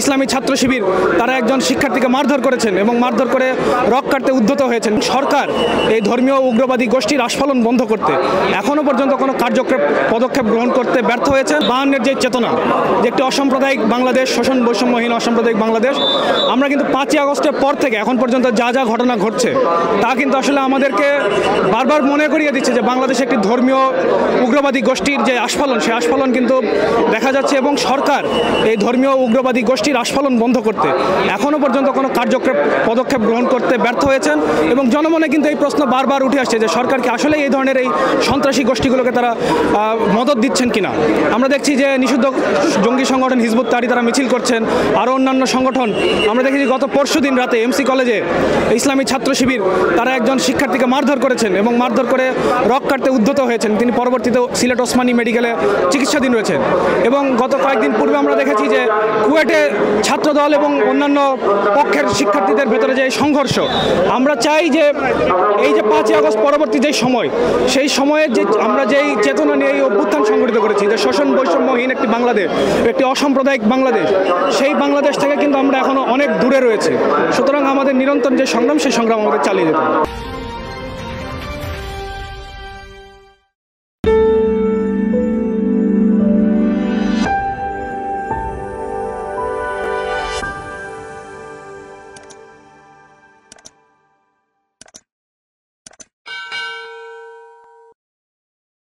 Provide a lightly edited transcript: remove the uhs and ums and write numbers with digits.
ইসলামী ছাত্র শিবির তারা একজন শিক্ষার্থীকে মারধর করেছেন এবং মারধর করে রক কাটতে উদ্যত হয়েছেন। সরকার এই ধর্মীয় উগ্রবাদী গোষ্ঠীর আস্ফালন বন্ধ করতে এখনও পর্যন্ত কোনো পদক্ষেপ গ্রহণ করতে ব্যর্থ হয়েছে। 52-এর যে চেতনা, যে একটি অসাম্প্রদায়িক বাংলাদেশ, শোষণ বৈষম্যহীন অসাম্প্রদায়িক বাংলাদেশ, আমরা কিন্তু 5ই আগস্টের পর থেকে এখন পর্যন্ত যা যা ঘটনা ঘটছে তা কিন্তু আসলে আমাদেরকে বারবার মনে করিয়ে দিচ্ছে যে বাংলাদেশে একটি ধর্মীয় উগ্রবাদী গোষ্ঠীর যে আস্ফালন, সেই আস্ফালন কিন্তু দেখা যাচ্ছে এবং সরকার এই ধর্মীয় উগ্রবাদী গোষ্ঠীর আস্ফালন বন্ধ করতে এখনও পর্যন্ত কোনো পদক্ষেপ গ্রহণ করতে ব্যর্থ হয়েছেন। এবং জনমনে কিন্তু এই প্রশ্ন বারবার উঠে আসছে যে সরকার কি আসলে এই ধরনের এই সন্ত্রাসী গোষ্ঠীগুলোকে তারা মদত দিচ্ছেন কিনা। আমরা দেখছি যে নিষিদ্ধ জঙ্গি সংগঠন হিজবুত তাহরির তারা মিছিল করছেন, আরও অন্যান্য সংগঠন। আমরা দেখেছি গত পরশুদিন রাতে এমসি কলেজে ইসলামী ছাত্র শিবির তারা একজন শিক্ষার্থীকে মারধর করেছেন এবং মারধর করে রক কাটতে উদ্যত হয়েছেন। তিনি পরবর্তীতে সিলেট ওসমানী মেডিকেলে চিকিৎসাধীন রয়েছেন। এবং গত কয়েকদিন পূর্বে আমরা দেখেছি যে কুয়েটে ছাত্রদল এবং অন্যান্য পক্ষের শিক্ষার্থীদের ভেতরে যে সংঘর্ষ, আমরা চাই যে এই যে 5ই আগস্ট পরবর্তী যে সময়, সেই সময়ের যে আমরা যেই চেতনা নিয়ে এই অভ্যুত্থান সংগঠিত করেছি, যে শোষণ বৈষম্যহীন একটি বাংলাদেশ, একটি অসাম্প্রদায়িক বাংলাদেশ, সেই বাংলাদেশ থেকে কিন্তু আমরা এখনো অনেক দূরে রয়েছে। সুতরাং আমাদের নিরন্তর যে সংগ্রাম, সেই সংগ্রাম আমাদের চালিয়ে যেতে হবে।